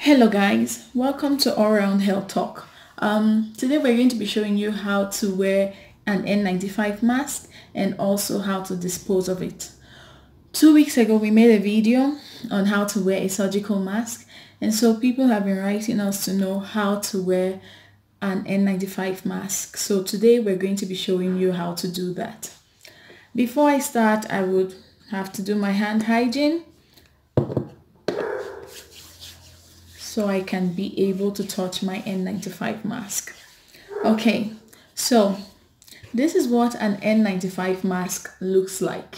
Hello guys, welcome to All Round Health Talk. Today we're going to be showing you how to wear an N95 mask and also how to dispose of it. 2 weeks ago we made a video on how to wear a surgical mask, and so people have been writing us to know how to wear an N95 mask. So today we're going to be showing you how to do that. Before I start, I would have to do my hand hygiene so I can be able to touch my N95 mask. Okay, so this is what an N95 mask looks like.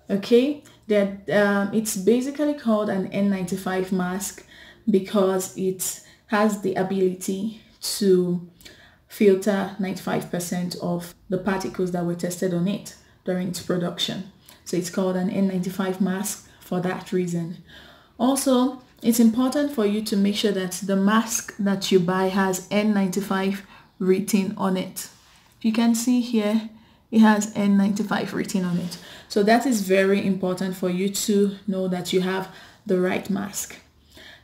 Okay, it's basically called an N95 mask because it has the ability to filter 95% of the particles that were tested on it during its production. So it's called an N95 mask for that reason. Also, it's important for you to make sure that the mask that you buy has N95 written on it. If you can see here, it has N95 written on it. So that is very important for you to know that you have the right mask.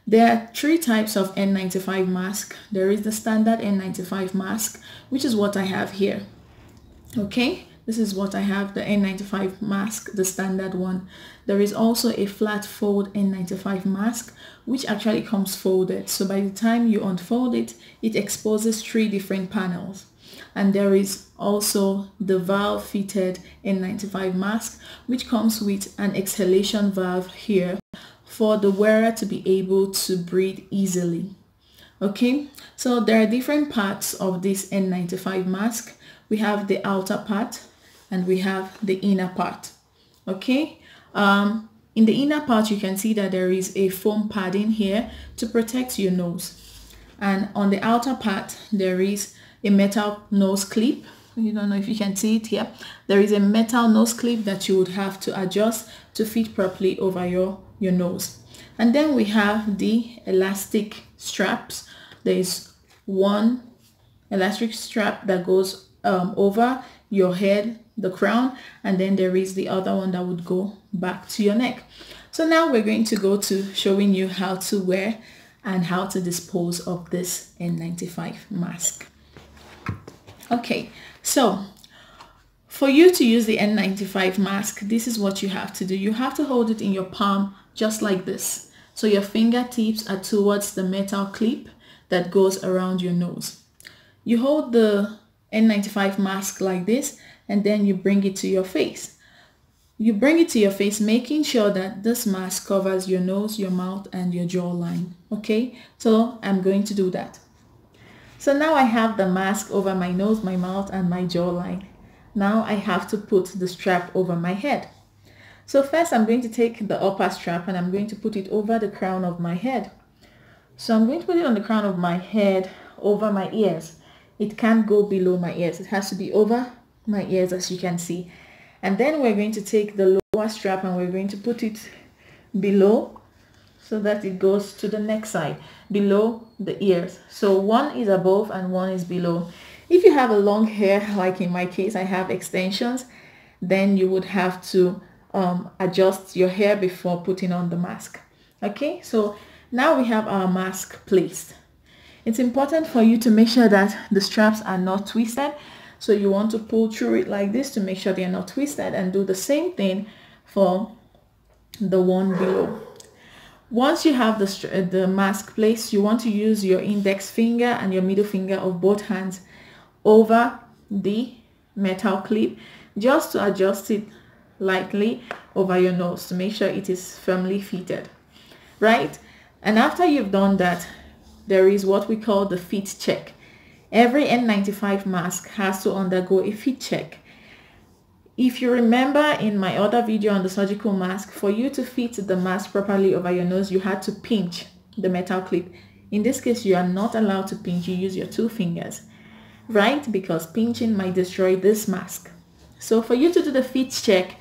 There are 3 types of N95 mask. There is the standard N95 mask, which is what I have here. Okay, this is what I have, the N95 mask, the standard one. There is also a flat fold N95 mask, which actually comes folded. So by the time you unfold it, it exposes 3 different panels. And there is also the valve fitted N95 mask, which comes with an exhalation valve here for the wearer to be able to breathe easily. Okay, so there are different parts of this N95 mask. We have the outer part and we have the inner part. Okay, in the inner part you can see that there is a foam padding here to protect your nose, and on the outer part there is a metal nose clip. You don't know if you can see it here. There is a metal nose clip that you would have to adjust to fit properly over your nose. And then we have the elastic straps. There is one elastic strap that goes over your head, the crown, and then there is the other one that would go back to your neck. So now we're going to go to showing you how to wear and how to dispose of this N95 mask. Okay, so for you to use the N95 mask, this is what you have to do. You have to hold it in your palm just like this. So your fingertips are towards the metal clip that goes around your nose. You hold the N95 mask like this, and then you bring it to your face. You bring it to your face, making sure that this mask covers your nose, your mouth, and your jawline. Okay, so I'm going to do that. So now I have the mask over my nose, my mouth, and my jawline. Now I have to put the strap over my head. So first I'm going to take the upper strap and I'm going to put it over the crown of my head. So I'm going to put it on the crown of my head, over my ears. It can't go below my ears. It has to be over my ears, as you can see. And then we're going to take the lower strap and we're going to put it below so that it goes to the neck side, below the ears. So one is above and one is below. If you have a long hair, like in my case, I have extensions, then you would have to adjust your hair before putting on the mask. Okay, so now we have our mask placed. It's important for you to make sure that the straps are not twisted. So you want to pull through it like this to make sure they are not twisted, and do the same thing for the one below. Once you have the mask placed, you want to use your index finger and your middle finger of both hands over the metal clip just to adjust it lightly over your nose to make sure it is firmly fitted, right? And after you've done that, there is what we call the fit check. Every N95 mask has to undergo a fit check. If you remember in my other video on the surgical mask, for you to fit the mask properly over your nose, you had to pinch the metal clip. In this case, you are not allowed to pinch. You use your 2 fingers, right? Because pinching might destroy this mask. So for you to do the fit check,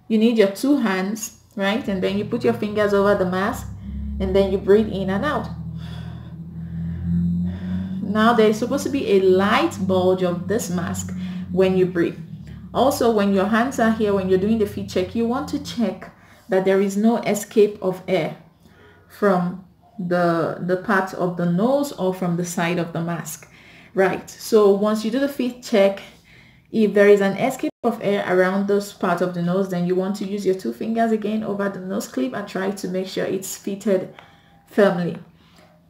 you need your 2 hands, right? And then you put your fingers over the mask and then you breathe in and out. Now there is supposed to be a light bulge of this mask when you breathe. Also, when your hands are here, when you're doing the fit check, you want to check that there is no escape of air from the part of the nose or from the side of the mask. Right, so once you do the fit check, if there is an escape of air around this part of the nose, then you want to use your 2 fingers again over the nose clip and try to make sure it's fitted firmly.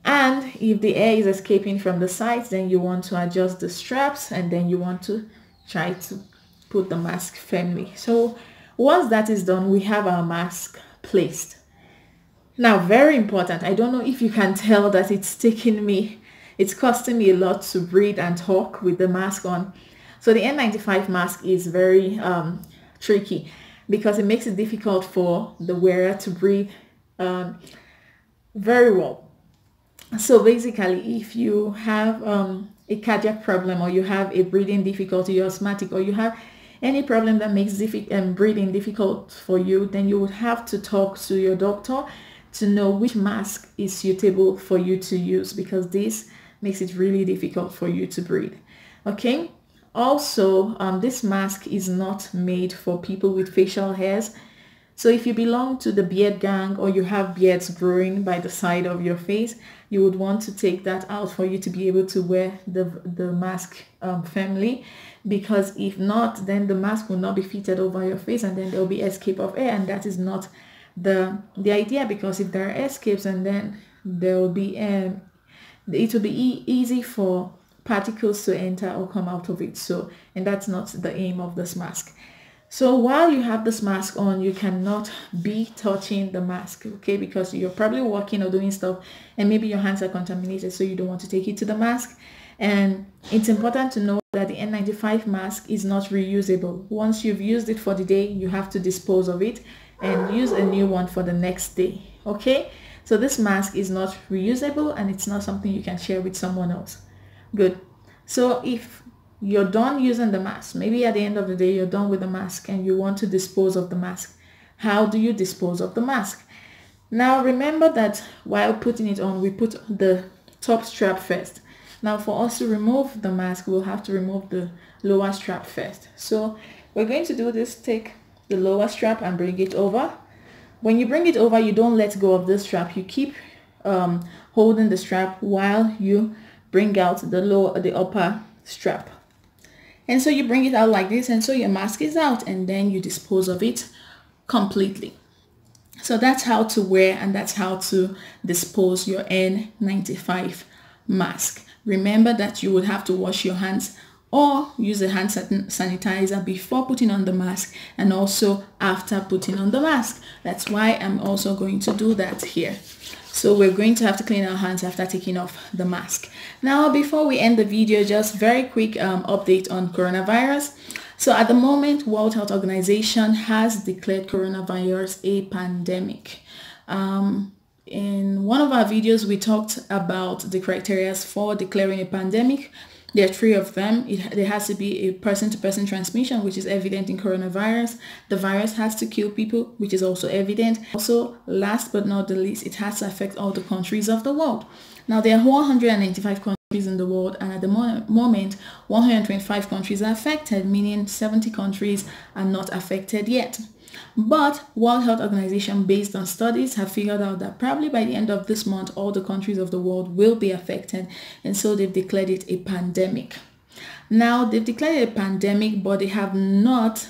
And if the air is escaping from the sides, then you want to adjust the straps, and then you want to try to put the mask firmly. So once that is done, we have our mask placed. Now, very important, I don't know if you can tell that it's costing me a lot to breathe and talk with the mask on. So the N95 mask is very tricky because it makes it difficult for the wearer to breathe very well. So basically, if you have a cardiac problem, or you have a breathing difficulty, you're asthmatic, or you have any problem that makes breathing difficult for you, then you would have to talk to your doctor to know which mask is suitable for you to use, because this makes it really difficult for you to breathe. Okay. Also, this mask is not made for people with facial hairs. So if you belong to the beard gang, or you have beards growing by the side of your face, you would want to take that out for you to be able to wear the mask firmly, because if not, then the mask will not be fitted over your face, and then there will be escape of air, and that is not the idea, because if there are escapes, and then there will be it will be easy for particles to enter or come out of it. So, and that's not the aim of this mask. So while you have this mask on, you cannot be touching the mask, okay, because you're probably walking or doing stuff, and maybe your hands are contaminated, so you don't want to take it to the mask. And it's important to know that the N95 mask is not reusable. Once you've used it for the day, you have to dispose of it and use a new one for the next day. Okay, so this mask is not reusable, and it's not something you can share with someone else. Good. So if you're done using the mask, maybe at the end of the day you're done with the mask and you want to dispose of the mask, how do you dispose of the mask? Now remember that while putting it on, we put the top strap first. Now for us to remove the mask, we'll have to remove the lower strap first. So we're going to do this. Take the lower strap and bring it over. When you bring it over, you don't let go of this strap. You keep holding the strap while you bring out the upper strap. And so you bring it out like this, and so your mask is out, and then you dispose of it completely. So that's how to wear, and that's how to dispose your N95 mask. Remember that you would have to wash your hands or use a hand sanitizer before putting on the mask, and also after putting on the mask. That's why I'm also going to do that here. So we're going to have to clean our hands after taking off the mask. Now, before we end the video, just very quick update on coronavirus. So at the moment, World Health Organization has declared coronavirus a pandemic. In one of our videos, we talked about the criteria for declaring a pandemic. There are 3 of them. There has to be a person-to-person transmission, which is evident in coronavirus. The virus has to kill people, which is also evident. Also, last but not the least, it has to affect all the countries of the world. Now, there are 195 countries in the world, and at the moment, 125 countries are affected, meaning 70 countries are not affected yet. But World Health Organization, based on studies, have figured out that probably by the end of this month, all the countries of the world will be affected, and so they've declared it a pandemic. Now, they've declared it a pandemic, but they have not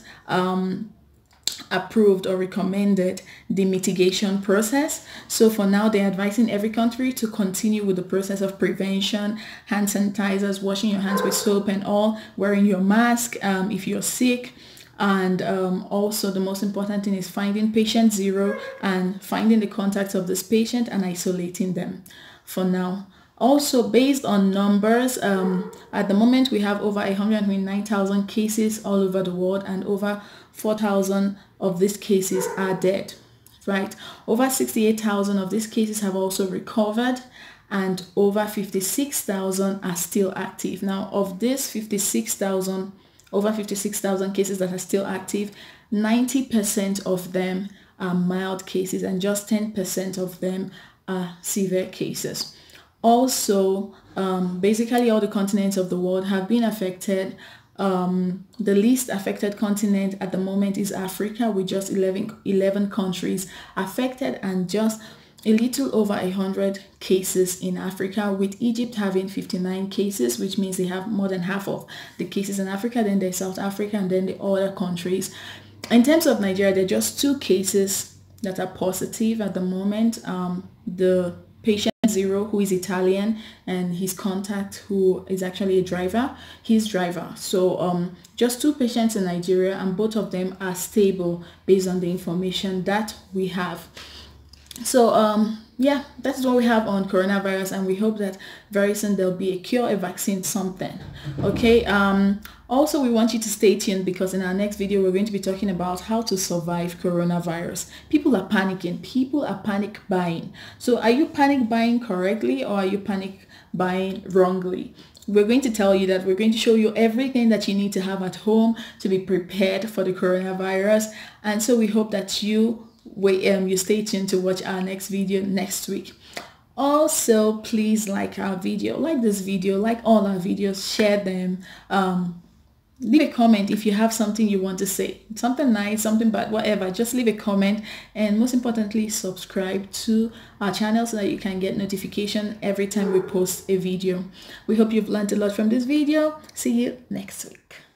approved or recommended the mitigation process. So for now, they're advising every country to continue with the process of prevention, hand sanitizers, washing your hands with soap and all, wearing your mask if you're sick. And also the most important thing is finding patient 0 and finding the contacts of this patient and isolating them for now. Also, based on numbers, at the moment we have over 129,000 cases all over the world, and over 4,000 of these cases are dead, right? Over 68,000 of these cases have also recovered, and over 56,000 are still active. Now, of this over 56,000 cases that are still active, 90% of them are mild cases, and just 10% of them are severe cases. Also, basically all the continents of the world have been affected. The least affected continent at the moment is Africa, with just 11 countries affected, and just a little over 100 cases in Africa, with Egypt having 59 cases, which means they have more than half of the cases in Africa. Then there's South Africa, and then the other countries. In terms of Nigeria, there are just 2 cases that are positive at the moment. The patient 0, who is Italian, and his contact, who is actually a driver, his driver. So just 2 patients in Nigeria, and both of them are stable based on the information that we have. So yeah, that's what we have on coronavirus, and we hope that very soon there'll be a cure, a vaccine, something. Okay. Also, we want you to stay tuned, because in our next video we're going to be talking about how to survive coronavirus. People are panicking, people are panic buying. So are you panic buying correctly, or are you panic buying wrongly? We're going to tell you that. We're going to show you everything that you need to have at home to be prepared for the coronavirus. And so we hope that you stay tuned to watch our next video next week. Also, please like our video, like this video, like all our videos, share them. Leave a comment if you have something you want to say, something nice, something bad, whatever. Just leave a comment, and most importantly, subscribe to our channel so that you can get notification every time we post a video. We hope you've learned a lot from this video. See you next week.